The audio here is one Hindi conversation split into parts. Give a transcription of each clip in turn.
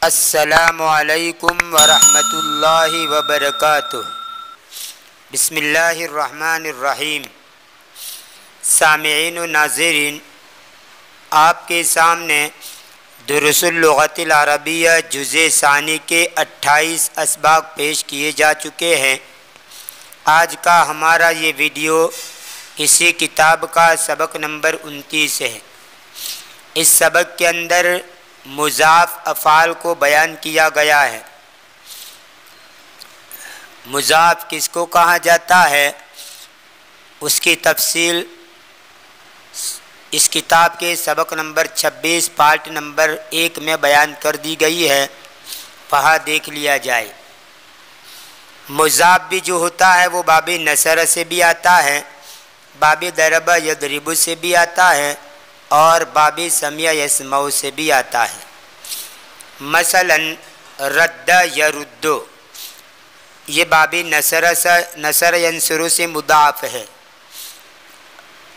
अस्सलामु अलैकुम वरहमतुल्लाहि वबरकातुह। बिस्मिल्लाहिर्रहमानिर्रहीम। सामिईन व नाज़रीन, आपके सामने दुरुसुल लुग़तिल अरबिय्या जुज़े सानी के 28 असबाक पेश किए जा चुके हैं। आज का हमारा ये वीडियो इसी किताब का सबक नंबर 29 है। इस सबक के अंदर मुज़ाफ़ अफ़ाल को बयान किया गया है। मुज़ाफ़ किसको कहा जाता है, उसकी तफसील इस किताब के सबक नंबर 26 पार्ट नंबर 1 में बयान कर दी गई है। वहाँ देख लिया जाए। मुज़ाफ़ भी जो होता है वो बाबे नसर से भी आता है, बाबे दरबा यदरिबु से भी आता है और बाबे समिया यसमाउ से भी आता है। मसलन रद्द यरुद्दो, ये बाबे नसर यंसुरु से मुदाफ़ है।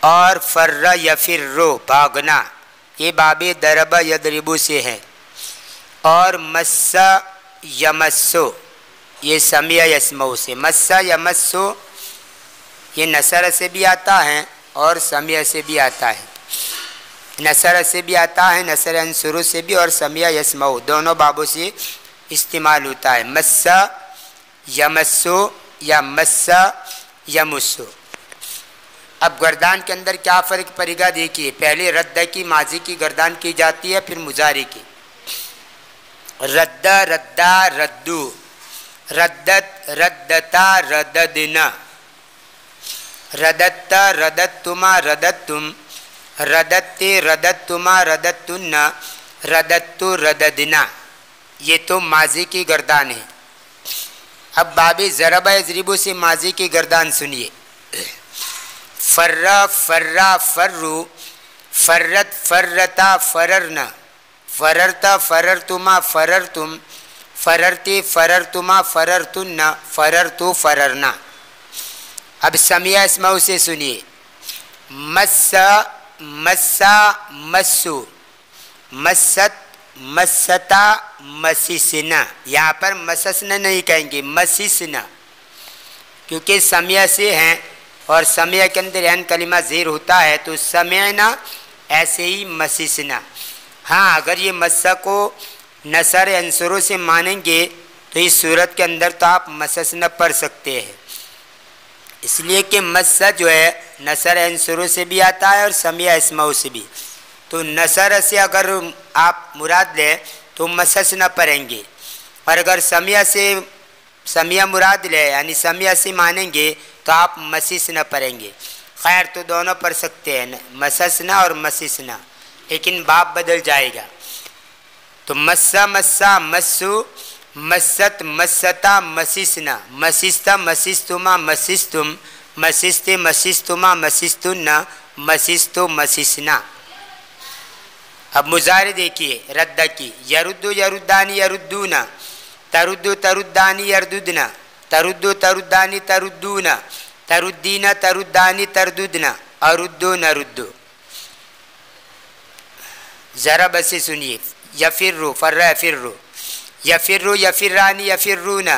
और फर्र यफिर्रो, भागना, ये बाबे दरबा यदरिबु से है। और मस्सा यमस्सो, ये समिया यसमाउ से। मस्सा यमस्सो ये नसर से भी आता है और समिया से भी आता है। नसर से भी आता है, नसर अंसुरु से भी, और समिया यसमाउ दोनों बाबों से इस्तेमाल होता है। मस्सा यमस्सो या मस्सा यमुस्सो। अब गर्दान के अंदर क्या फ़र्क पड़ेगा देखिए। पहले रद्द की माजी की गर्दान की जाती है, फिर मुजारी की। रद्दा रद्दा रद्दू, रद्दत रद्दता रद्दना, रदत्ता रदत्तुमा रदत्तुम, रदत्ते रदत्तुमा रदत्तुन्ना, रदत्तु रददना। ये तो माजी की गर्दान है। अब बाबे ज़रबा यज़रिबु से माजी की गर्दान सुनिए। फर्रा फर्रा फर्रु, फर्रत फर्रता फररना, फररता फररतुमा फररतुम, फररते फररतुमा फररतुन्ना, फररतु फररना। अब समिया इसमाउ से सुनिए। मस्सा मस्सा मस्सु, मस्सत मस्सता मसिसना। यहाँ पर मससना नहीं कहेंगे, मसिसना, क्योंकि समिया से हैं और समिया के अंदर एन कलिमा ज़ेर होता है, तो समियना ऐसे ही मसिसना। हाँ, अगर ये मस्सा को नसर अंसुरों से मानेंगे तो इस सूरत के अंदर तो आप मससना पढ़ सकते हैं, इसलिए कि मस्सा जो है नसर अंसुरों से भी आता है और समिया इसमाउ से भी। तो नसर से अगर आप मुराद लें तो मसस न पढ़ेंगे, और अगर समिया मुराद लें यानी समिया से मानेंगे तो आप मसिस न पढ़ेंगे। खैर, तो दोनों पढ़ सकते हैं, मससना और मसिसना, लेकिन बाप बदल जाएगा। तो मस्सा मस्सा मस्सु, मस्सत मस्सता मसिसना, मसिस्ता मसिस्तुमा मसिस्तुम, मसिस्ते मसिस्तुमा मसिस्तुन्ना, मसिस्तो मसिसना। अब मुजारे देखिए रद्द की। यरुद्दु यरुद्दानी यरुद्दूना, तरुद्दु तरुद्दानी यरुद्दना, तरुद्दु तरुद्दानी तरुद्दूना, तरुद्दीना तरुद्दानी तरुद्दना, अरुद्दो नरुद्दो। ज़रा बसे सुनिए। यफिर्रु फर्रा यफिर्रु, यफिर्रु यफिर्रानी यफिर्रूना,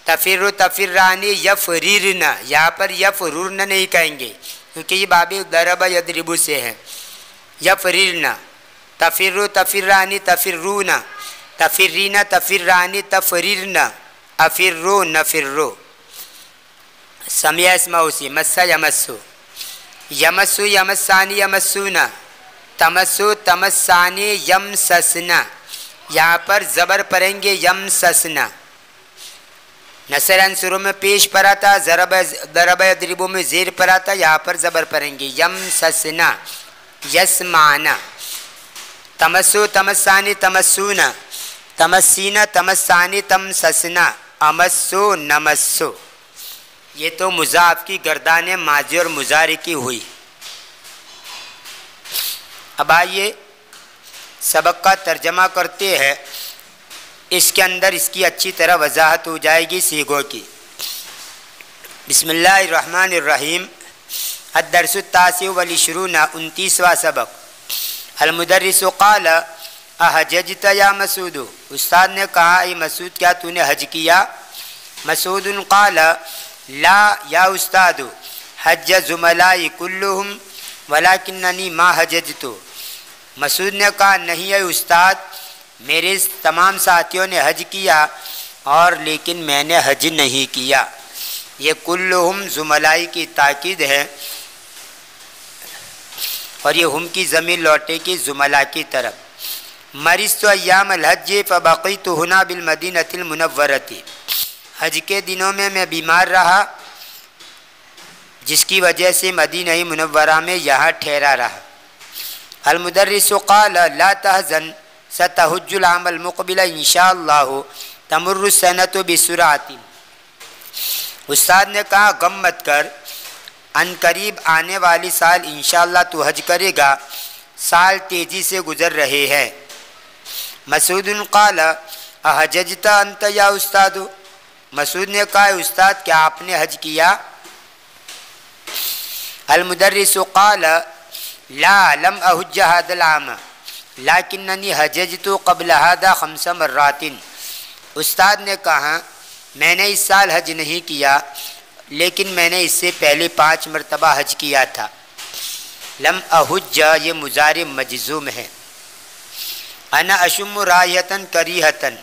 तफिर्रु तफिर्रानी यफरिरना। यहाँ पर यफरुरना नहीं कहेंगे, क्योंकि ये बाबे दरबा यदरिबु से है। यफरिरना, तफिर्रु तफिर्रानी तफिर्रूना, तफिर्रीना तफिर्रानी तफरिरना, अफिर्रो नफिर्रो। समिया इसमाउ से। मस्सा यमस्सु, यमस्सु यमस्सानी यमस्सूना, तमस्सु तमस्सानी यमससना। यहाँ पर ज़बर पढ़ेंगे यमससना। नसर अंसुरों में पेश पड़ा था, दरबा यदरिबु में ज़ेर पड़ा था, यहाँ पर ज़बर पढ़ेंगे यमससना यस्माना। तमस्सु तमस्सानी तमस्सूना, तमस्सीना तमस्सानी तमससना, अमस्सो नमस्सो। ये तो मुज़ाफ़ की गर्दान माजी और मुजारी की हुई। अब आइए सबक का तर्जमा करते हैं। इसके अंदर इसकी अच्छी तरह वजाहत हो जाएगी सीगों की। बिस्मिल्लाहिर्रहमानिर्रहीम। अद्दर्सु तासिउ वल इश्रूना, 29वां सबक। अलमुदर्रिसु क़ाल अहजजत या मसूद, उस्ताद ने कहा ए मसूद क्या तूने हज किया? मसूद क़ाल ला या उस्ताद हज जुमलाई कुल्लुहुम वलाकिन्ननी मा हजजतु। मसूद ने कहा नहीं है उस्ताद, मेरे तमाम साथियों ने हज किया और लेकिन मैंने हज नहीं किया। ये कुल्लुहुम जुमलाई की ताकीद है और ये हम की ज़मीन लौटे की जुमला की तरफ। मरिस्तु अय्याम अल-हज्ज फबक़ीतु हुना बिल मदीनतिल मुनव्वरति, हज के दिनों में मैं बीमार रहा जिसकी वजह से मदीना मुनव्वरा में यहाँ ठहरा रहा। अल-मुदर्रिसु क़ाल ला तहज़न सतहुज्जुल आमल मुक़बिला इंशाअल्लाह तमुर्रु सनतु बिसुरातिन। उस्ताद ने कहा गम मत कर, अनकरीब आने वाली साल इंशाअल्लाह तू हज करेगा, साल तेज़ी से गुजर रहे हैं। मसूदुन क़ाल अहजजता अंत या उस्ताद, मसूद ने कहा उस्ताद क्या आपने हज किया? अल-मुदर्रिसु क़ाल ला लम अहुज्ज हादल आम लाकिन्ननी हजजतु क़ब्ल हादा खम्स मर्रातिन। उस्ताद ने कहा मैंने इस साल हज नहीं किया लेकिन मैंने इससे पहले 5 मरतबा हज किया था। लम अहुज्ज ये मुज़ारे मजज़ूम है। अना अशुम्मु रायतन करीहतन,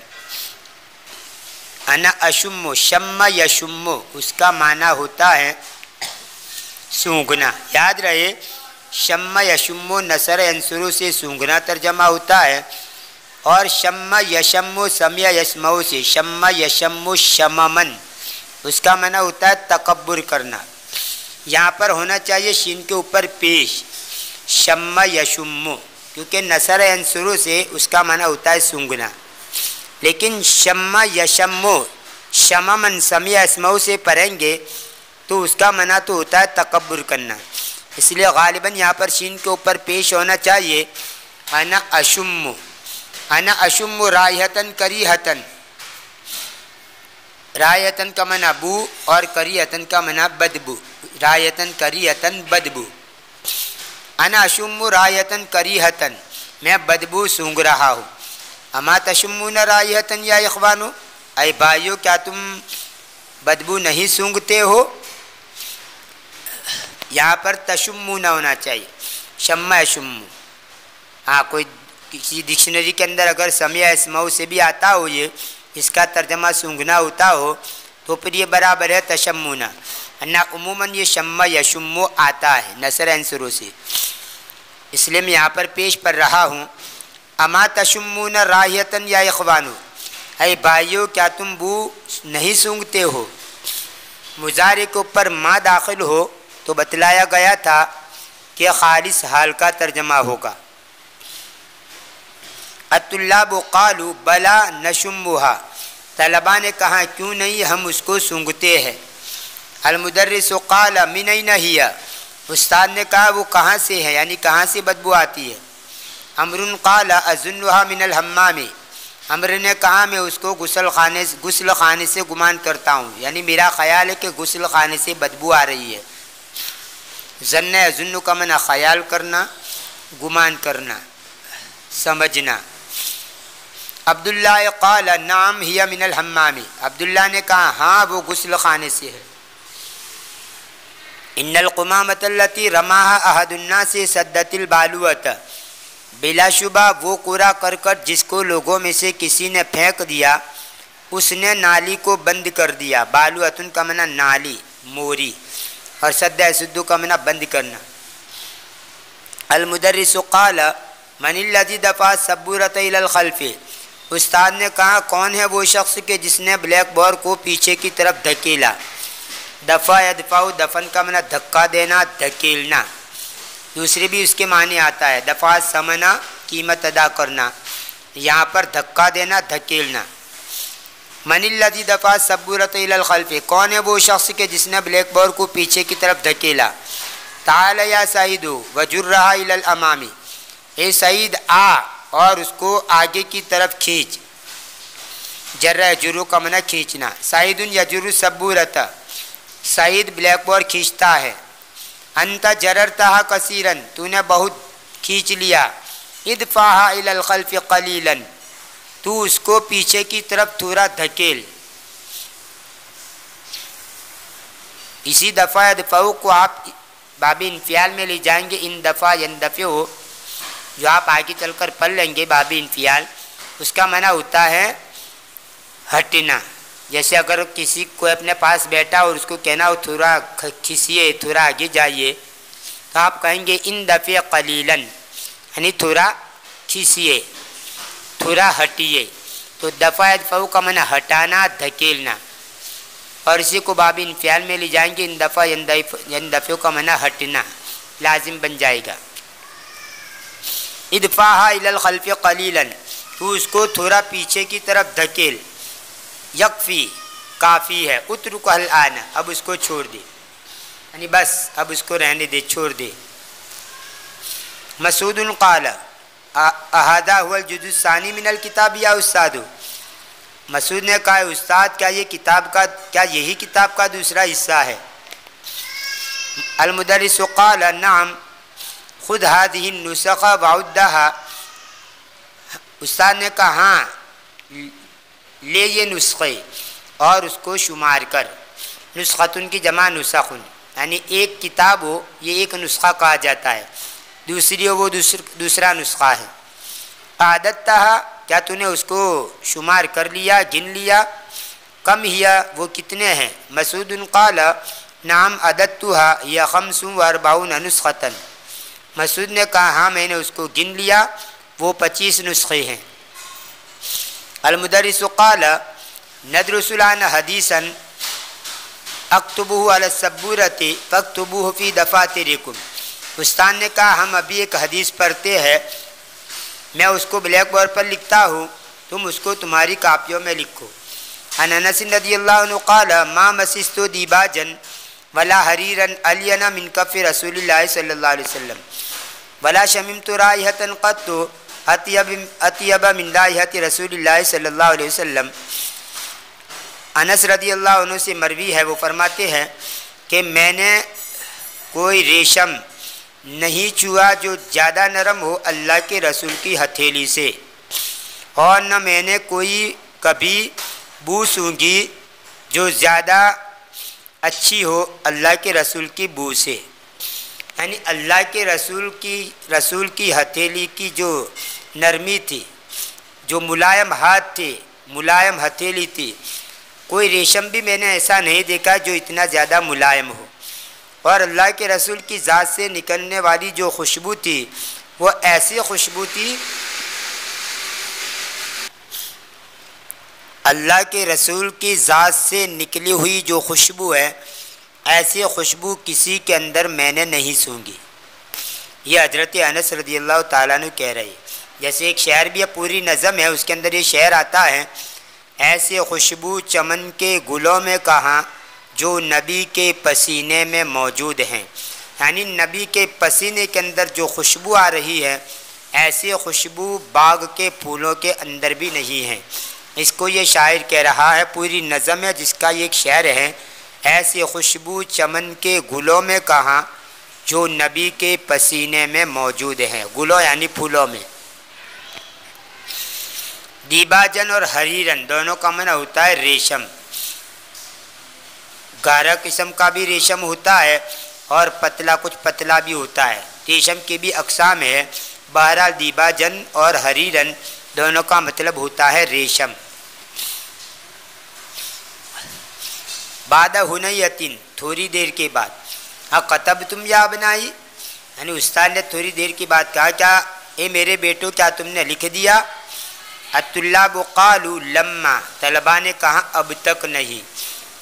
अना अशुम्मु शम्मा यशुम्मु उसका माना होता है सूंघना। याद रहे शम्मा यशुम्मु नसर अंसुरु से सूंघना तर्जमा होता है और शम्मा यशम्मु सम्या यस्मऊ से शम्मा यशम्मु शममन उसका माना होता है तकब्बुर करना। यहाँ पर होना चाहिए शीन के ऊपर पेश शम्मा यशुम्मु, क्योंकि नसर अंसुरु से उसका माना होता है सूंघना। लेकिन शम्मा यशम्मु शममन सम्या यस्मऊ से पढ़ेंगे तो उसका माना तो होता है तकब्बुर करना, इसलिए गालिबन यहाँ पर शीन के ऊपर पेश होना चाहिए अना अशुम्मु। अना अशुम्मु रायतन करीहतन, रायतन का मना बू और करीहतन का मना बदबू, रायतन करीहतन बदबू। अना अशुम्मु रायतन करीहतन, मैं बदबू सूंघ रहा हूँ। अमा तशुम्मुन रायतन या इख्वानो, ऐ भाइयों क्या तुम बदबू नहीं सूंघते हो? यहाँ पर तशुम्मुन होना चाहिए, शम्मा यशुम्मु। हाँ कोई किसी डिक्शनरी के अंदर अगर सम्या इस्मऊ से भी आता हो ये इसका तर्जमा सूंघना होता हो तो फिर ये बराबर है तशम्मुना, अन्ना उमूमन ये शम्मा यशुम्मु आता है नसर अंसुरु से, इसलिए मैं यहाँ पर पेश पढ़ रहा हूँ अमा तशुम्मुन राहियतन या इख्वानो, ऐ भाइयों क्या तुम बू नहीं सूंघते हो? मुजारे के ऊपर माँ दाखिल हो तो बतलाया गया था कि खालिस हाल का तर्जमा होगा। अत्तुल्लाबु क़ालू बला नशुम्मुहा, तलबा ने कहा क्यों नहीं हम उसको सूंघते हैं। अल-मुदर्रिसु क़ाल मिन ऐन हिया, उस्ताद ने कहा वो कहाँ से है, यानी कहाँ से बदबू आती है। अमरुन क़ाल अज़ुन्नुहा मिनल हम्मामी, अमर ने कहा मैं उसको गुस्ल खाने से गुमान करता हूँ, यानी मेरा ख्याल है कि गुस्ल खाने से बदबू आ रही है। ज़न्न अज़ुन्नु का मना ख्याल करना, गुमान करना, समझना। अब्दुल्ला क़ाल नाम हिया मिनल हम्मामी, अब्दुल्ला ने कहा हाँ वो गुस्ल खाने से है। इन्नल क़ुमामतल्लती रमाहा अहदुन्नासी सद्दतिल बालुवत, बिलाशुबा वो कूड़ा करकट जिसको लोगों में से किसी ने फेंक दिया उसने नाली को बंद कर दिया। बालुअतुन का मना नाली मोरी और सद्दा सुद्दू का मना बंद करना। अल-मुदर्रिसु क़ाल मनिल्लज़ी दफ़ा सबूरत इलल खल्फ़ि, उस्ताद ने कहा कौन है वो शख्स के जिसने ब्लैक बोर्ड को पीछे की तरफ धकेला। दफ़ा यदफ़ाउ दफन का मना धक्का देना, धकेलना। दूसरी भी उसके माने आता है दफ़ा समना कीमत अदा करना, यहाँ पर धक्का देना, धकेलना। मनिल्लज़ी दफ़ा सबूरत इलल खल्फ़ि, कौन है वो शख्स के जिसने ब्लैक बोर्ड को पीछे की तरफ धकेला। ताल या सईदु वजुर्रहा इलल अमामी, ए सईद आ और उसको आगे की तरफ खींच। जर्रा जुरू का मना खींचना। सईदुन यजुरु सबूरत, सईद ब्लैक बोर्ड खींचता है। अंत जररतहा कसीरन, तूने बहुत खींच लिया। इदफ़ाहा इलल खल्फ़ि क़लीलन, तू उसको पीछे की तरफ थोड़ा धकेल। इसी दफ़ा यदफ़उ को आप बाबी इन्फ़ियाल में ले जाएंगे, इन दफ़ा यंदफ़िउ, जो आप आगे चलकर पढ़ लेंगे बाबी इन्फ़ियाल, उसका माना होता है हटना। जैसे अगर किसी को अपने पास बैठा और उसको कहना हो थोड़ा खिसिए, थोड़ा आगे जाइए, तो आप कहेंगे इन दफ़े क़लीलन, यानी थोड़ा खिसिए, थोड़ा हटिए। तो दफ़ा यदफ़उ का माना हटाना, धकेलना। और इसी को बाब इन्फ़ियाल में ले जाएंगे, इन दफ़ा यंदफ़िउ का माना हटना, लाजिम बन जाएगा। इदफ़ाहा इलल खल्फ़ि क़लीलन, तू उसको थोड़ा पीछे की तरफ धकेल। यकफ़ी, काफ़ी है। उतरुकहल आना, अब उसको छोड़ दे, यानी बस अब उसको रहने दे, छोड़ दे। मसूदुन क़ाल अहादा हुवल जुज़्उ सानी मिनल किताब या उस्तादु, मसूद ने कहा उस्ताद क्या ये किताब का, क्या यही किताब का दूसरा हिस्सा है? अल मुदर्रिस क़ाल नअम खुद हादिही नुस्ख़ा वउद्दहा, उस्ताद ने कहा हाँ ले ये नुस्खे और उसको शुमार कर। नुस्ख़तुन की जमा नुस्ख़ुन, यानी एक किताब हो ये एक नुस्खा कहा जाता है, दूसरी हो वो दूसरा नुस्खा है। आदतहा, क्या तूने उसको शुमार कर लिया, गिन लिया? कम हिया, वो कितने हैं? मसूदुन क़ाल नाम अदत्तुहा या खम्सुन व अर्बाउन नुस्ख़तन, मसूद ने कहा हाँ मैंने उसको गिन लिया, वो 25 नुस्खे हैं। अल मुदर्रिस क़ाल नदरुसुलान हदीसन अक्तुबुहु अला सब्बूरति फक्तुबुहु फी दफ़ातिरिकुम, उस्ताद ने कहा हम अभी एक हदीस पढ़ते हैं, मैं उसको ब्लैक बोर्ड पर लिखता हूँ, तुम उसको तुम्हारी कापियों में लिखो। अन अनस रज़ियल्लाहु अन्हु क़ाल मा मसिस्तु दीबाजन वला हरीरन अलियना मिन कफ़ि रसूलिल्लाहि सल्लल्लाहु अलैहि वसल्लम वला शमिमतु राइहतन क़त्तु अतियब मिन राइहति रसूलिल्लाहि सल्लल्लाहु अलैहि वसल्लम। अनस रज़ियल्लाहु अन्हु से मरवी है, वो फरमाते हैं कि मैंने कोई रेशम नहीं छुआ जो ज़्यादा नरम हो अल्लाह के रसूल की हथेली से, और न मैंने कोई कभी बू सूंघी जो ज़्यादा अच्छी हो अल्लाह के रसूल की बू से। यानी अल्लाह के रसूल की हथेली की जो नरमी थी, जो मुलायम हाथ थे, मुलायम हथेली थी, कोई रेशम भी मैंने ऐसा नहीं देखा जो इतना ज़्यादा मुलायम हो। और अल्लाह के रसूल की ज़ात से निकलने वाली जो खुशबू थी वो ऐसी खुशबू थी, अल्लाह के रसूल की ज़ात से निकली हुई जो खुशबू है, ऐसी खुशबू किसी के अंदर मैंने नहीं सूंघी। ये हज़रत अनस रज़ियल्लाहु ताला अन्हु कह रहे हैं। जैसे एक शेर भी है, पूरी नज़म है, उसके अंदर ये शेर आता है, ऐसे खुशबू चमन के गुलों में कहाँ जो नबी के पसीने में मौजूद हैं। यानी नबी के पसीने के अंदर जो खुशबू आ रही है, ऐसी खुशबू बाग के फूलों के अंदर भी नहीं है। इसको ये शायर कह रहा है, पूरी नज़म है जिसका ये एक शेर है, ऐसी खुशबू चमन के गुलों में कहाँ जो नबी के पसीने में मौजूद हैं। गुलों यानी फूलों में। दीबाजन और हरीरन दोनों का माना होता है रेशम। गाढ़ा किस्म का भी रेशम होता है और पतला, कुछ पतला भी होता है। रेशम की भी अक़साम है। बहरहाल दीबाजन और हरीरन दोनों का मतलब होता है रेशम। बाद हुनयतिन, थोड़ी देर के बाद। हाँ कतब तुम या बनाई, यानी उस्ताद ने थोड़ी देर के बाद कहा, क्या ए मेरे बेटो क्या तुमने लिख दिया? अत्तुल्लाबु क़ालू लम्मा, तलबा ने कहा अब तक नहीं,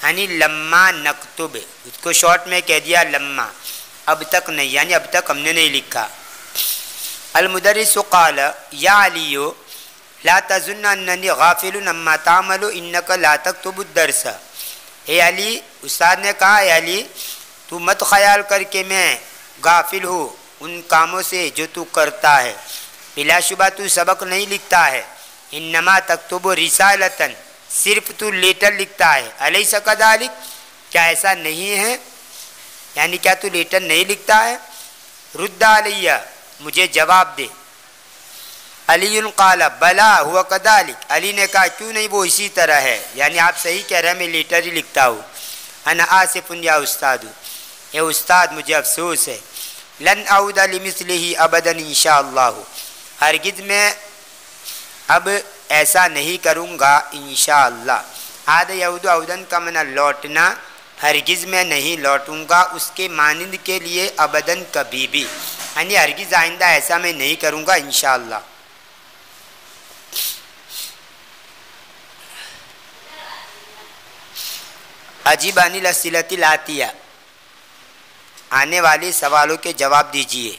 यानी लम्मा नक्तुब, उसको शॉर्ट में कह दिया लम्मा, अब तक नहीं, यानी अब तक हमने नहीं लिखा। अल मुदर्रिस क़ाल या अलियो ला तज़ुन्न अन्ननी गाफिलुन अम्मा तामलु इन्नका ला तक्तुबु दर्स। ए अली, उस्ताद ने कहा ए अली तू मत ख्याल करके मैं गाफिल हूँ उन कामों से जो तू करता है, बिलाशुबा तू सबक नहीं लिखता है। इन्नमा तक्तुबु रिसालतन, सिर्फ तू लेटर लिखता है। अलैसा कज़ालिक, क्या ऐसा नहीं है? यानी क्या तू लेटर नहीं लिखता है? रुद्दा अलैया, मुझे जवाब दे। अली क़ाल बला हुआ कदालिक, अली ने कहा क्यों नहीं वो इसी तरह है, यानी आप सही कह रहे हैं, मैं लेटर ही लिखता हूँ। अना आसिफुन या उस्ताद, ये उस्ताद मुझे अफसोस है। लन आउदा लिमिस्लिही अबदन इंशाअल्लाह, हरगिज़ मैं अब ऐसा नहीं करूँगा इंशाअल्लाह। आद यऊद अवदन का मना लौटना, हरगिज़ मैं नहीं लौटूँगा उसके मानिंद के लिए अबदन कभी भी, यानी हरगिज़ आइंदा ऐसा मैं नहीं करूँगा इंशाअल्लाह। अजीब अनिल असिलतिल आतिया, आने वाले सवालों के जवाब दीजिए।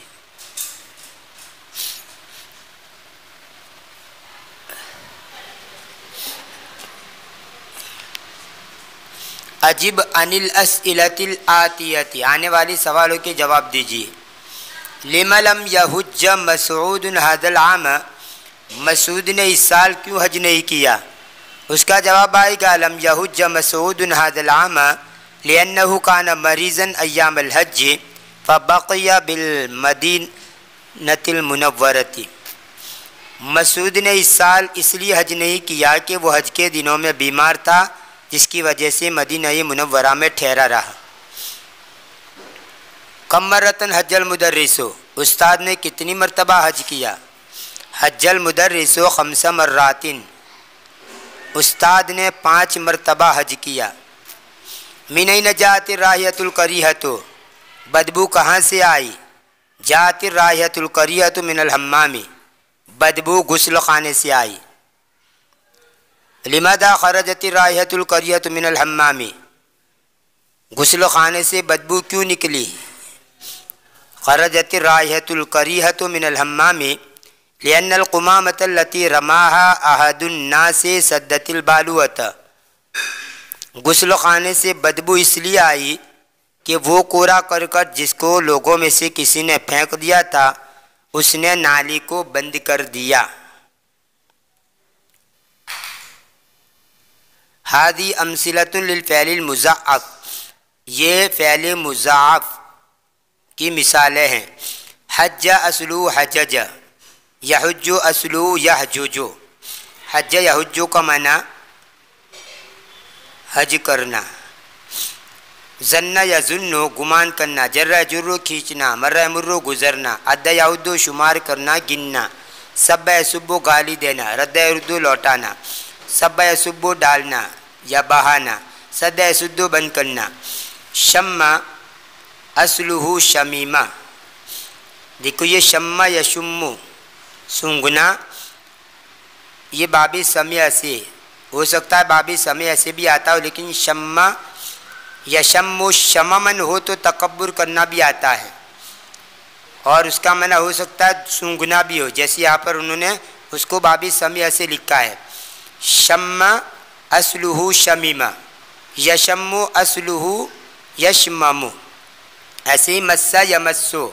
अजीब अनिल अस्इलतिल आतियति, आने वाली सवालों के जवाब दीजिए। लिमलम यहुज्ज मसूद हदल आम, मसूद ने इस साल क्यों हज नहीं किया? उसका जवाब आएगा लम यहुज्ज मसूद हदल आम लिअन्नहु कान मरीज़न अय्यामल हज फबक़िया बिल मदीनतिल मुनव्वरति। मसूद ने इस साल इसलिए हज नहीं किया कि वो हज के दिनों में बीमार था, जिसकी वजह से मदीना मुनव्वरा में ठहरा रहा। कम मरतन हज्जल मुदर्रिसो, उस्ताद ने कितनी मरतबा हज किया? हज्जल मुदर्रिसो खम्स मर्रातिन, उस्ताद ने 5 मरतबा हज किया। मिनैन जातिर राहियतुल करीहतो, बदबू कहाँ से आई? जातिर राहियतुल करीहतो मिनल हम्मामी, बदबू गुस्ल खाने से आई। लिमादा खरजत राहियतुल करीहतो मिनल हम्मामी, गुस्ल खाने से बदबू क्यों निकली? खरजत राहियतुल करीहतो मिनल हम्मामी लिअन्नल कुमामत लती रमाहा अहदुन नासे सद्दतिल बालुअत। गुस्ल खाने से बदबू इसलिए आई कि वो कूड़ा करकट जिसको लोगों में से किसी ने फेंक दिया था, उसने नाली को बंद कर दिया। हादी अमसिलतुन लिल फ़ैलिल मुज़अफ़, ये फ़ैल मुज़अफ़ की मिसालें हैं। हज्ज असलू हजज, यहुज्जु असलू यहजुजु। हज्ज यहुज्जु का माना हज करना। जन्ना यजुन्नु गुमान करना, जर्रा जुर्रु खींचना, मर्रा मुर्रु गुजरना, अद्दा यउद्दु शुमार करना गिनना, सब्बा यसुब्बु गाली देना, रद्दा यरुद्दु लौटाना, सब्बा यसुब्बु डालना या बहाना, सद्दा यसुद्दु बंद करना। शम्मा असलुहु शमीमा, देखो ये शम्मा यशुम्मु सूंघना, ये बाबी समय से हो सकता है, बाबी समय ऐसे भी आता हो, लेकिन शम्मा यशम्मु शममन हो तो तकब्बुर करना भी आता है, और उसका मना हो सकता है सूंघना भी हो, जैसे यहाँ पर उन्होंने उसको बाबी समय ऐसे लिखा है। शम्मा असलुहु शमीमा, यशम्मु असलुहु यशममु। ऐसे ही मस्सा यमस्सो,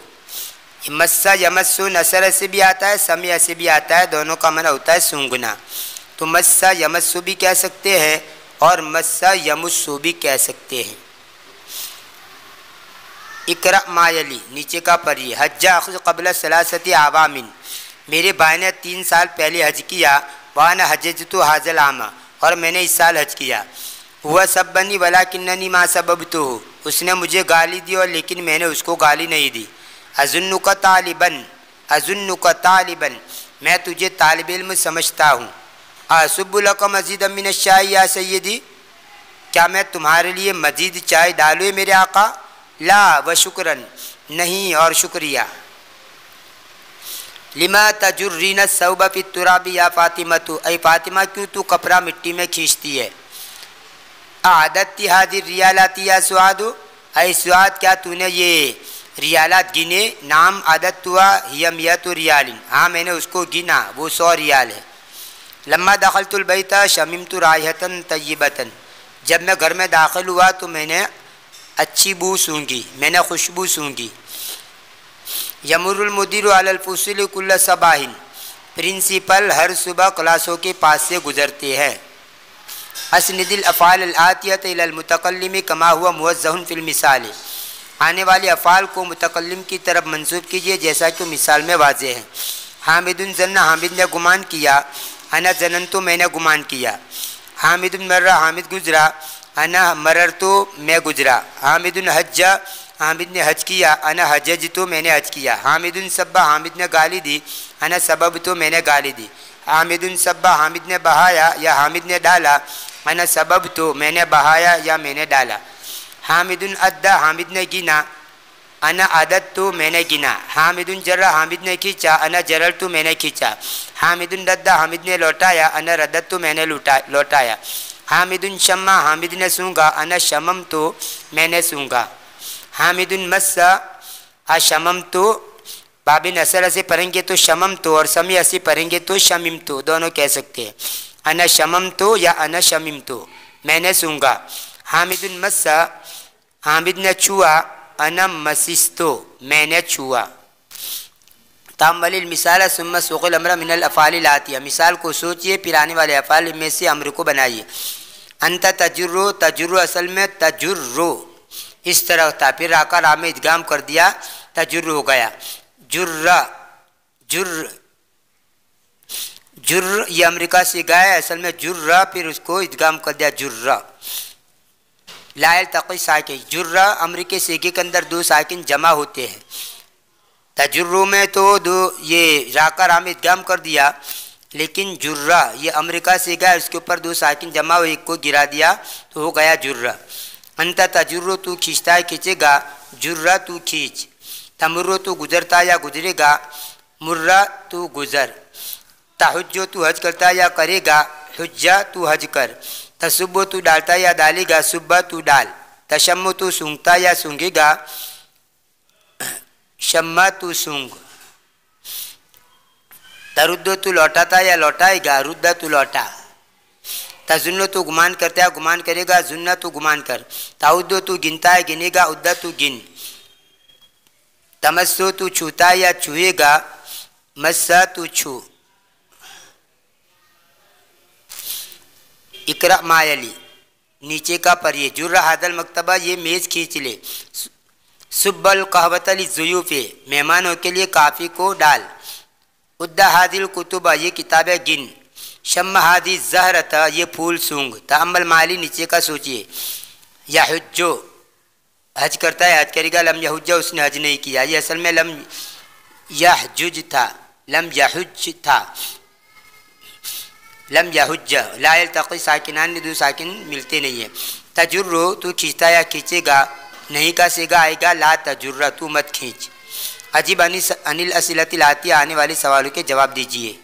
मस्सा यमस्सो नसर से भी आता है, समय से भी आता है, दोनों का मना होता है सूंघना। तो मस्सा यमस्सु भी कह सकते हैं और मस्सा यमुस्सु भी कह सकते हैं। इकरा मायली, नीचे का पढ़िए। हज्जा अख़्ज़ क़ब्ल सलासति आवामिन, मेरे भाई ने 3 साल पहले हज किया। वाना हज्जतु हाज़ल आमा, और मैंने इस साल हज किया। हुआ सब्बनी वलाकिन्ननी मा सबबतुहु, उसने मुझे गाली दी और लेकिन मैंने उसको गाली नहीं दी। अज़ुन्नुका तालिबन, अज़ुन्नुका तालिबन, मैं तुझे तालिब इल्म समझता हूँ। असुब्बु लका मज़ीद मिन शाय या सय्यदी, क्या मैं तुम्हारे लिए मज़ीद चाय डालूँ मेरे आका? ला व शुक्रन, नहीं और शुक्रिया। लिमा तजुर्रीन सौबा फी तुराबी या फ़ातिमतु, ऐ फ़ातिमा क्यों तू कपड़ा मिट्टी में खींचती है? आदती हादिर रियालाती या सुआदु, ऐ सुआद क्या तूने ये रियालात गिने? नाम आदत हुआ यमियतु रियालिन, हाँ मैंने उसको गिना, वो 100 रियाल है। लम्मा दखलतुल बैता शमिमतु रायहतन तय्यबतन, जब मैं घर में दाखिल हुआ तो मैंने अच्छी बू सूंघी, मैंने खुशबू सूंघी। यमुरुल मुदीरु अलल फुसूल कुल्ल सबाहिन, प्रिंसिपल हर सुबह क्लासों के पास से गुजरते हैं। अस्निदिल अफ़ाल अल आतियत इलल मुतकल्लिम कमा हुआ मुवज़्ज़हुन फिल मिसाल, आने वाले अफ़ाल को मुतकल्लिम की तरफ मंसूब कीजिए जैसा कि मिसाल में वाज़ेह है। हामिदुन जन्ना, हामिद ने गुमान किया। अना जनन्तु, मैंने गुमान किया। हामिदुन मर्रा, हामिद गुजरा। अना मररतु, मैं गुजरा। हामिदुन हज्जा, हामिद ने हज किया। अना हजजतु, मैंने हज किया। हामिदुन सब्बा, हामिद ने गाली दी। अना सबबतु, मैंने गाली दी। हामिदुन सब्बा, हामिद ने बहाया या हामिद ने डाला। अना सबबतु, मैंने बहाया या मैंने डाला। हामिदुन अद्दा, हामिद ने गिना। अना अदत्तु, मैंने गिना। हामिदुन जर्रा, हामिद ने खींचा। अना जररतु, मैंने खींचा। हामिदुन रद्दा, हामिद ने लौटाया। अना रद्दतु, मैंने लौटाया। हामिदुन शम्मा, हामिद ने सूंघा। अना शममतु, मैंने सूंघा। हामिदुन मस्सा, अशममतु, बाबिन असर से पढ़ेंगे तो शममतु और समी असी पढ़ेंगे तो शमिमतु, दोनों कह सकते हैं। अना शममतु या अना शमिमतु, मैंने सूंघा। हामिदुन मस्सा, हामिद ने छुआ। अना मसिस्तो, मैंने छुआ। तामलिल मिसाल सुम्मा सुक़िल अमरा मिनल अफ़ालिल आतिया, मिसाल को सोचिए फिर आने वाले अफ़ाल में से अम्र को बनाइए। अंत तजुर्रो, तजुर्रो असल में तजुर्रो इस तरह था, फिर आकर रा में इदगाम कर दिया, तजुर्र हो गया। जुर्रा, जुर्र, जुर्र ये अमेरिका से गया, असल में जुर्रा, फिर उसको इदगाम कर दिया जुर्रा। लायल तक़ी साकिन, जुर्रा अमरीके सीगे के अंदर दो साकिन जमा होते हैं। तजुर्रो में तो दो ये राका रा में इदगाम कर दिया, लेकिन जुर्रा ये अमरीका से गया, उसके ऊपर दो साकिन जमा हो, एक को गिरा दिया तो हो गया जुर्रा। अंत तजुर्रो, तू खींचता है, खींचेगा। जुर्रा, तू खींच। तमुर्रो, तू गुजरता या गुजरेगा। मुर्रा, तू गुजर। तहुज्जो, तू हज करता या करेगा। हुज्जा, तू हज कर। तसुब्बो, तू डालता या डालेगा। सुब्बा, तू डाल। तशम्मु, तू सूंघता या सूंघेगा। शम्मा, तू सूंघ। तरुद्दो, तू लौटाता या लौटाएगा। रुद्दा, तू लौटा। तजुन्नो, तू गुमान करता है, गुमान करेगा। जुन्ना, तू गुमान कर। ताउद्दो, तू गिनता है, गिनेगा। उद्दा, तू गिन। तमस्सो, तू छूता या छुएगा। मस्सा, तू छू। इकरा मायली, नीचे का पढ़िए। जुर्रा हादल मकतबा, ये मेज़ खींच ले। सुब्बल कहवतली ज़ुयूफ़े, मेहमानों के लिए काफ़ी को डाल। उद्दा हादिल कुतुबा, ये किताबें गिन। शम्मा हादी ज़हरता, ये फूल सूंघ। तअम्मल माली, नीचे का सोचिए। यहुज्जो, हज करता है, हज करेगा। लम यहुज्जा, उसने हज नहीं किया, ये असल में लम यहजुज था, लम यहुज था। लम यहुज्जा, ला यल्तक़ी साकिनान, दो साकिन मिलते नहीं है। तजुर्रो, तू खींचता या खींचेगा। नहीं का सेगा आएगा। ला तजुर्रा, तू मत खींच। अजीब अनिल असिलतिल आतिया, आने वाले सवालों के जवाब दीजिए।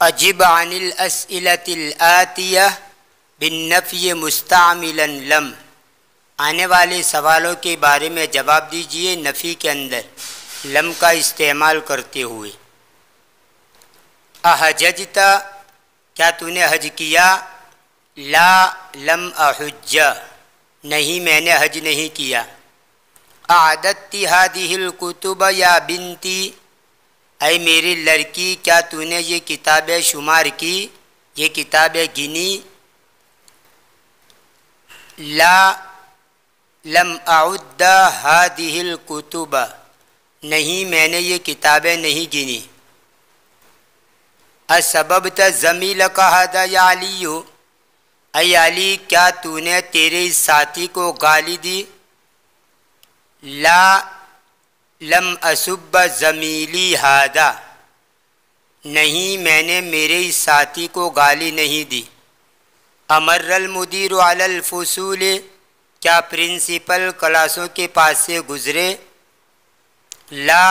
अजीब अनिल असिलतिल आतिया बिन्नफ़ी मुस्तामिलन लम, आने वाले सवालों के बारे में जवाब दीजिए नफ़ी के अंदर लम का इस्तेमाल करते हुए। अहजजता, क्या तूने हज किया। ला लम अहुज्जा, नहीं मैंने हज नहीं किया। आदत्ती हादिहिल कुतुब या बिनती, ऐ मेरी लड़की क्या तूने ये किताबें शुमार की, ये किताबें गिनी। ला लम अउद्दा हादिहिल कुतुब, नहीं मैंने ये किताबें नहीं गिनी। असबबत ज़मील का हादा या अलियो, ऐ अली क्या तूने तेरे इस साथी को गाली दी। ला लम असुब ज़मीली हादा, नहीं मैंने मेरे इस साथी को गाली नहीं दी। अमर्रल मुदीर अलल फुसूल, क्या प्रिंसिपल क्लासों के पास से गुज़रे। ला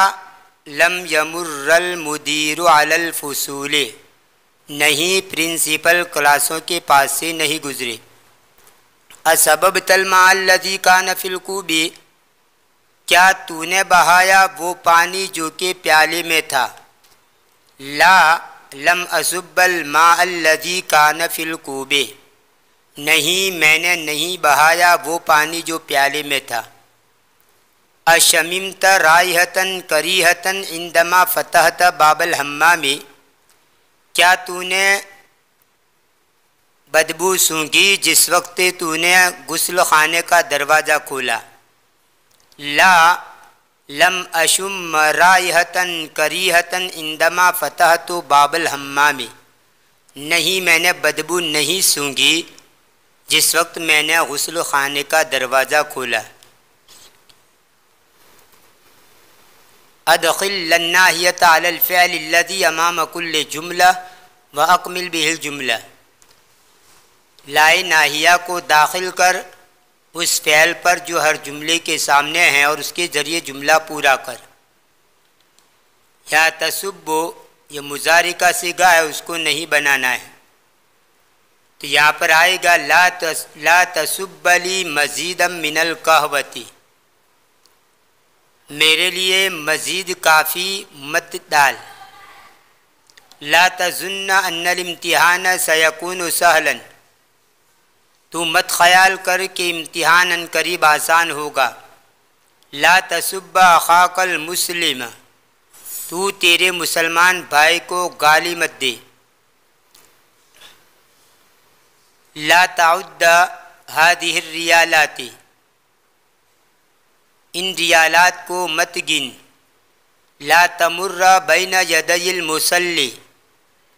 लम यमुर्रल मुदीर अलल फुसूल, नहीं प्रिंसिपल क्लासों के पास से नहीं गुज़रे। असबब तलमा अल्लज़ी कान फिल कूबी, क्या तूने बहाया वो पानी जो कि प्याले में था। ला लम असुब्बल मा अल्लज़ी कान फिल कूबे, नहीं मैंने नहीं बहाया वो पानी जो प्याले में था। अशमिमत राइहतन करीहतन इंदमा फतहत बाबल हम्मामी, क्या तूने बदबू सूंघी जिस वक्त तूने गुस्ल खाने का दरवाज़ा खोला। ला लम अशुम रायहतन करीहतन इंदमा फतहतु बाबल हम्मामी, नहीं मैंने बदबू नहीं सूंघी जिस वक्त मैंने गुस्ल खाने का दरवाज़ा खोला। अदखिल लन्नाहियत अलल फ़िअल अल्लज़ी अमाम कुल्ल जुमला व अकमिल बिहिल जुमला, लाए नाहिया को दाखिल कर उस फ़िअल पर जो हर जुमले के सामने हैं और उसके ज़रिए जुमला पूरा कर। या तसुब्बो, ये मुज़ारी का सिगा है, उसको नहीं बनाना है, तो यहाँ पर आएगा ला तसुब्बली मज़ीदम मिनल कहवती, मेरे लिए मज़ीद काफ़ी मत डाल। ला तज़ुन्ना अन्नल इम्तिहान सयकूनु सहलन, तू मत ख़याल कर कि इम्तिहान अनकरीब आसान होगा। ला तसुब्बा अख़ाकल मुस्लिम, तू तेरे मुसलमान भाई को गाली मत दे। ला ताउद्दा हादिहिर रियालाती, इन रियालात को मत गिन। ला तमुर्रा बैन यदैल मुसल्ली,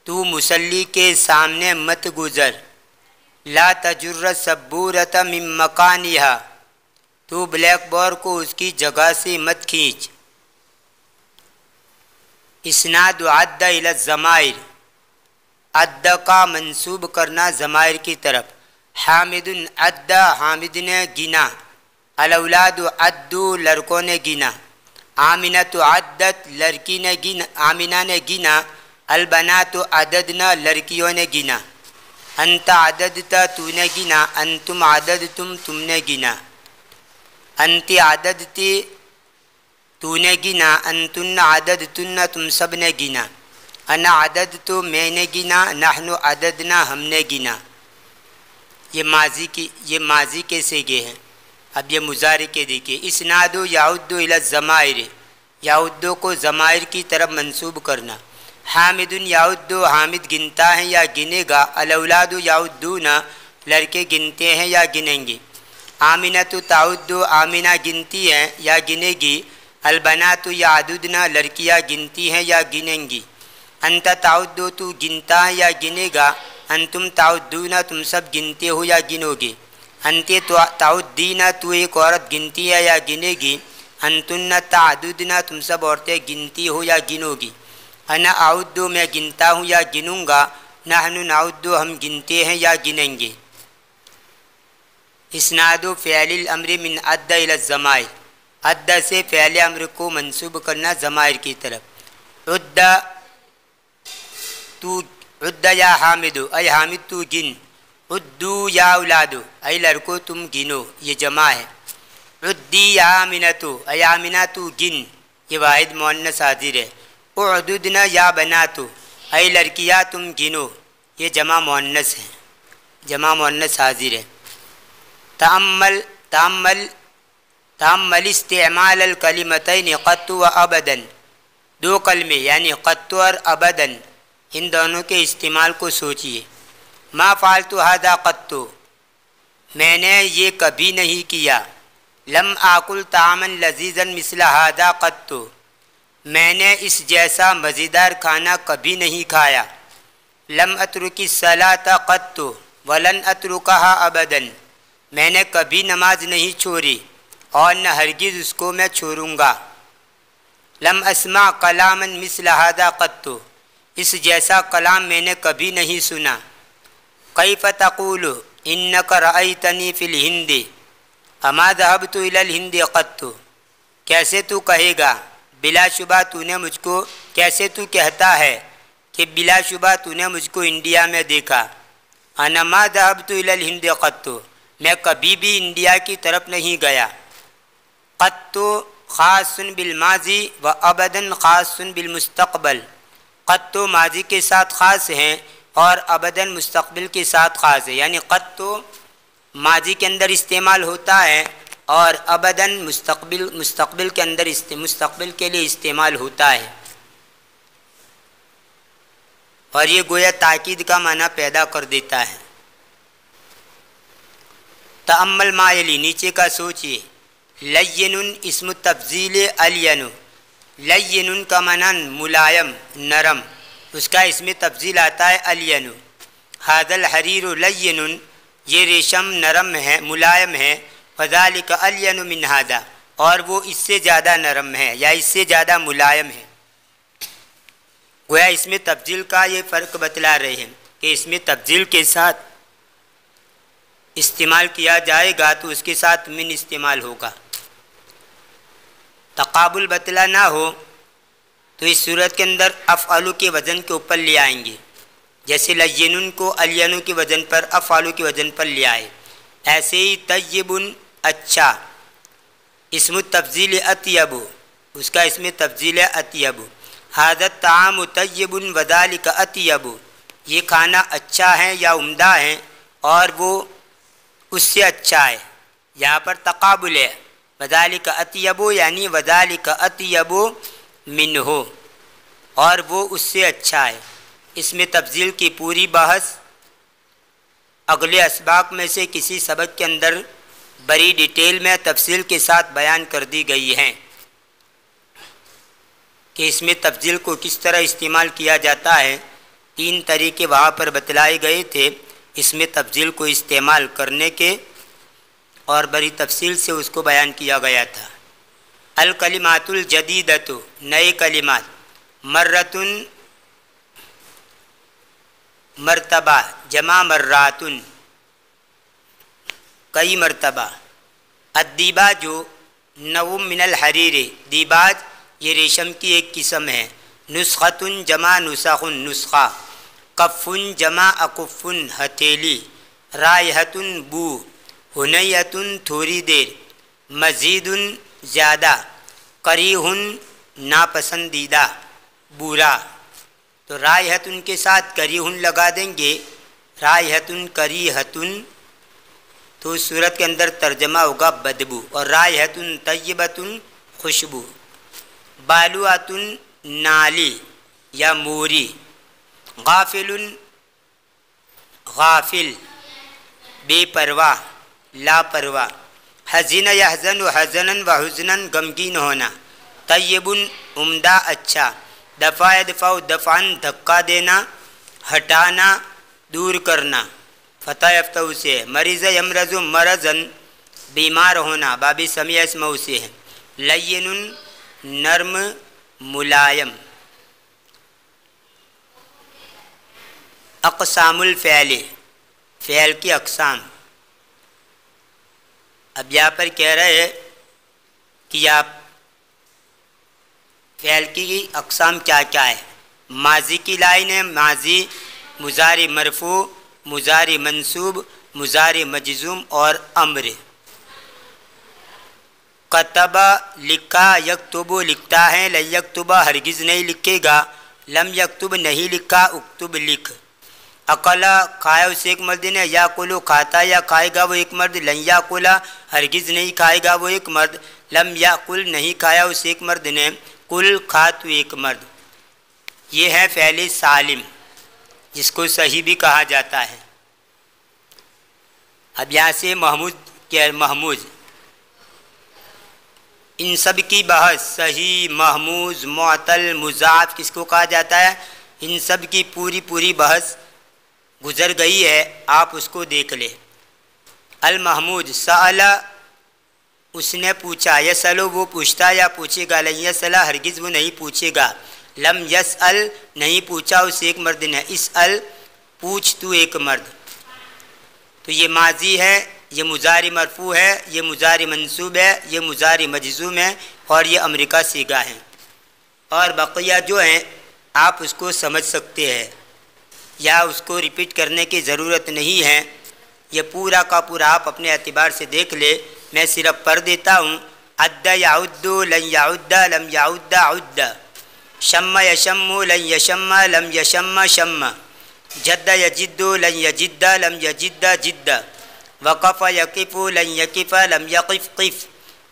तू मुसल्ली के सामने मत गुज़र। ला तजुर्र सब्बूरत मिन मकानिहा, तू ब्लैक बोर्ड को उसकी जगह से मत खींच। इस्नाद अद्द इला ज़माइर, अद्द का मंसूब करना ज़माइर की तरफ। हामिदुन अद्द, हामिद ने गिना। अलौलाद अद्दू, लड़कों ने गिना। आमिनतु अद्दत, लड़की ने गिना, आमिना ने गिना। अलबनातु अददना, लड़कियों ने गिना। अंत अददता, तूने गिना। अंतुम अददतुम, तुमने गिना। अंति अददती, तूने गिना। अंतुन्ना अददतुन्ना, तुम सब ने गिना। अना अददतु, मैंने गिना। नहनु अददना, हमने गिना। ये माजी के सेगे हैं। अब ये मुजारे के देखिए। इसनादो याउद्दो इला ज़माइर, याउद्दो को ज़माइर की तरफ मंसूब करना। हामिदुन याउद्दो, हामिद गिनता है या गिनेगा। अलौलादु याउद्दूना, लड़के गिनते हैं या गिनेंगे। आमिनतु ताउद्दो, आमिना गिनती है या गिनेगी। अलबनातु यादुदना, लड़कियाँ गिनती हैं या गिनेंगी। अंत ताउद्दो, तू गिनता है या गिनेगा। अंतुम ताउद्दूना, तुम सब गिनते हो या गिनोगे। अंत्य ताउद्दीना, तू एक औरत गिनती है या गिनेगी। अंतुन्ना तादुदना, तुम सब औरतें गिनती हो या गिनोगी। अना आउद्दो, मैं गिनता हूँ या गिनूँगा। नहनु नाउद्दो, हम गिनते हैं या गिनेंगे। इस्नादो फ़िअलिल अम्र मिन अद्द इला ज़माइर, अद्द से फ़िअल अम्र को मंसूब करना ज़माइर की तरफ। उद्दा, तू उद्दा या हामिदो, अय हामिद तू गिन। उद्दू या औलादो, अय लड़को तुम गिनो, ये जमा है। उद्दी या आमिनतो, अय आमिना तू गिन, ये वाहिद मुअन्नस हाजिर है। उद्दुदना या बनातो, अय लड़कियाँ तुम गिनो, ये जमा मुअन्नस है, जमा मुअन्नस हाजिर है। तअम्मल इस्तेमाल अल कलिमतैन क़त्तु व अबदन, दो कलमे यानी क़त्तु और अबदन, इन दोनों के इस्तेमाल को सोचिए। मा फ़ालतु हादा क़त्तु, मैंने ये कभी नहीं किया। लम आकुल तामन लजीज़न मिसला हादा क़त्तु, मैंने इस जैसा मज़ेदार खाना कभी नहीं खाया। लम अतरुकी सलाता क़त्तु वलन अतरुकहा अबदन, मैंने कभी नमाज नहीं छोड़ी और न हरगिज़ उसको मैं छोड़ूंगा। लम अस्मा कलामन मिसला हादा क़त्तु, इस जैसा कलाम मैंने कभी नहीं सुना। कैफ़ तक़ूलु इन्नक रअयतनी फ़िल हिंदी अमा ज़हबतु इलल हिंदी क़त्तु, कैसे तू कहेगा बिलाशुबा तूने मुझको, कैसे तू कहता है कि बिलाशुबा तूने मुझको इंडिया में देखा। अना मा ज़हबतु इलल हिंदी क़त्तु, मैं कभी भी इंडिया की तरफ नहीं गया। क़त्तु ख़ासुन बिल माज़ी व अबदन ख़ासुन बिल मुस्तक़बल, क़त्तु माजी के साथ ख़ास हैं और अबदन मुस्तक़बिल के साथ ख़ास है। यानी क़त्तु माजी के अंदर इस्तेमाल होता है और अबदन मुस्तक़बिल के अंदर मुस्तक़बिल के लिए इस्तेमाल होता है। और ये गोया ताकीद का माना पैदा कर देता है। तअम्मल मायली, नीचे का सोचिए। लय्यनुन इसम तब्जील अलियनु, लय्यनुन का माना मुलायम नरम, उसका इसमें तब्जील आता है अलियनु। हादल हरीरु लय्यनुन, ये रेशम नरम है मुलायम है। फज़ालिका अलियनु मिन हादा, और वो इससे ज़्यादा नरम है या इससे ज़्यादा मुलायम है। गोया इसमें तब्जील का ये फ़र्क बतला रहे हैं कि इसमें तब्जील के साथ इस्तेमाल किया जाएगा तो उसके साथ मिन इस्तेमाल होगा। तकाबुल बतला ना हो तो इस सूरत के अंदर अफ़अलु के वज़न के ऊपर ले आएंगे, जैसे लय्यनुन को अलियनु के वज़न पर अफ़अलु के वज़न पर ले आए। ऐसे ही तय्यबुन अच्छा, इसमें तब्जील अत्यबु, उसका इसमें तब्जील अत्यबु। हादत ताम तय्यबुन वज़ालिका अत्यबु, ये खाना अच्छा है या उम्दा है और वो उससे अच्छा है। यहाँ पर तकाबुल है, वज़ालिका अत्यबु यानी वज़ालिका अत्यबु मिन्हु, और वो उससे अच्छा है। इसमें तब्जील की पूरी बहस अगले असबाक में से किसी सबक के अंदर बड़ी डिटेल में तफसील के साथ बयान कर दी गई है कि इसमें तब्जील को किस तरह इस्तेमाल किया जाता है। 3 तरीके वहाँ पर बतलाए गए थे इसमें तब्जील को इस्तेमाल करने के, और बड़ी तफसील से उसको बयान किया गया था। अल कलिमातुल जदीदतु, नए कलिमात। मर्रतुन मर्तबा जमा मर्रातुन, कई मर्तबा। अद्दीबाजु नवुम मिनल हरीरे, दीबाज ये रेशम की एक किस्म है। नुस्खतुन जमा नुसखुन, नुस्खा। कफ़ुन जमा अकुफ़ुन, हथेली। रायहतुन बू, हुनैयतुन थोड़ी देर। मज़ीदुन ज़्यादा। करीहुन नापसंदीदा बुरा। तो रायहतुन के साथ करीहुन लगा देंगे, रायहतुन करीहतुन, तो उस सूरत के अंदर तर्जमा होगा बदबू। और रायहतुन तय्यबतुन खुशबू। बालुआतुन नाली या मूरी। गाफिलुन गाफिल बेपरवाह लापरवाह। हज़िन यहज़न हज़नन व हुज़नन गमगीन होना। तय्यबुन उम्दा अच्छा। दफ़ा यदफ़ा दफ़ान धक्का देना, हटाना, दूर करना। फ़तह यफ़्तहु से है। मरीज़ यमरज़ु मरज़न बीमार होना, बाबी समिया इसमहु से है। लय्यनुन नर्म मुलायम। अक़सामुल फ़ैल, फ़ैल की अक़साम। अब यहाँ पर कह रहे हैं कि आप फ़ैल की अक़साम क्या क्या है। माजी की लाइन है, माजी, मुज़ारी मरफू, मुज़ारी मंसूब, मुज़ारी मजज़ूम और अम्र। कतबा लिखा, यक्तुबु लिखता है, लन यक्तुबा हरगिज़ नहीं लिखेगा, लम यक्तुब नहीं लिखा, उक्तुब लिख। अकला खाया उसे एक मर्द ने, याकुलु खाता या खाएगा वो एक मर्द। लन याकुला हरगिज़ नहीं खाएगा वो एक मर्द। लम याकुल नहीं खाया उसे एक मर्द ने, कुल खा तू एक मर्द। ये है फ़ैल सालिम, जिसको सही भी कहा जाता है। अब यहाँ से महमूद क्या, महमूज, इन सब की बहस सही, महमूज, मुअतल, मुज़ाफ किसको कहा जाता है, इन सब की पूरी पूरी बहस गुज़र गई है, आप उसको देख ले। अल महमूद सअला, उसने पूछा। यसअलु वो पूछता या पूछेगा। लन यसअला हरगिज़ वो नहीं पूछेगा। लम यसअल नहीं पूछा उसे एक मर्द ने। इसअल पूछ तू एक मर्द। तो ये माजी है, ये मुज़ारी मरफू है, ये मुज़ारी मंसूब है, ये मुज़ारी मजज़ूम है, और ये अमरीका सीगा है। और बक़िया जो हैं आप उसको समझ सकते हैं या उसको रिपीट करने की ज़रूरत नहीं है। ये पूरा का पूरा आप अपने एतबार से देख ले, मैं सिर्फ पढ़ देता हूँ। अद्दा याउद्दु लन याउद्दा लम याउद्दा उद्दा। शम्मा यशम्मु लन यशम्मा लम यशम्मा शम्मा। जद्दा यजिद्दु लन यजिद्दा लम यजिद्दा जिद्दा। वक़फ़ यक़िफ़ु लन यक़िफ़ लम यक़िफ़ क़िफ़।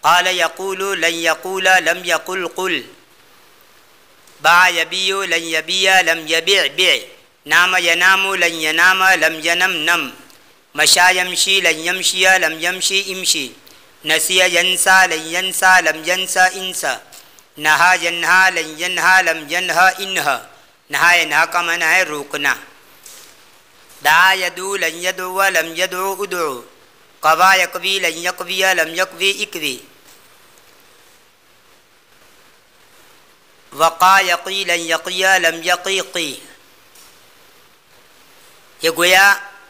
क़ाल यक़ूलु लन यक़ूला लम यक़ुल क़ुल। बा यबीउ लन यबीया लम यबी' बिዕ। नाम यनामु लन यनामा लम यनम नम। मशा यमशी लन यमशिया लम यमशी इमशी। नसिया यंसा लन यंसा लम यंसा इंसा, नहा यन्हा लन यन्हा लम यन्हा इन्हा। नहा यन्हा का माना है रोकना। दा यदू लन यदु लम यदु उदु, कवा यकवी लन यकविया लम यकवी इकवी, वक़ा यक़ी लन यक़िया लम यक़ीक़ी। ये गोया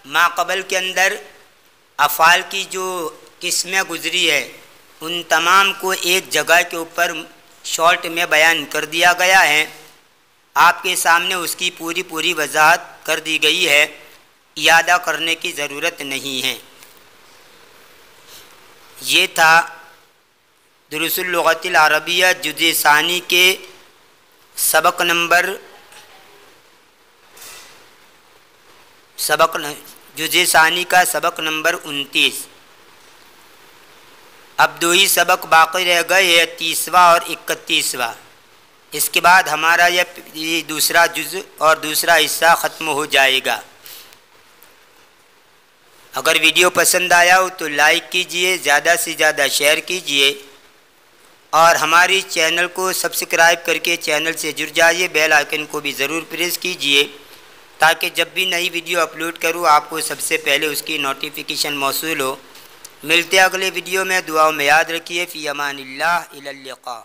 माक़बल के अंदर अफ़ाल की जो किस्में गुज़री है उन तमाम को एक जगह के ऊपर शॉर्ट में बयान कर दिया गया है। आपके सामने उसकी पूरी वजाहत कर दी गई है, यादा करने की ज़रूरत नहीं है। ये था दुरुसुल लुग़तिल अरबिया जुज़े सानी के सबक नंबर जुज़े सानी का सबक नंबर 29। अब 2 ही सबक बाकी रह गए हैं, 30वां और 31वां। इसके बाद हमारा ये दूसरा जुज़ और दूसरा हिस्सा ख़त्म हो जाएगा। अगर वीडियो पसंद आया हो तो लाइक कीजिए, ज़्यादा से ज़्यादा शेयर कीजिए और हमारी चैनल को सब्सक्राइब करके चैनल से जुड़ जाइए। बेल आइकन को भी ज़रूर प्रेस कीजिए ताकि जब भी नई वीडियो अपलोड करूँ आपको सबसे पहले उसकी नोटिफिकेशन मौसूल हो। मिलते अगले वीडियो में। दुआओं में याद रखिए। फ़ी अमानिल्लाह, इलल लिक़ा।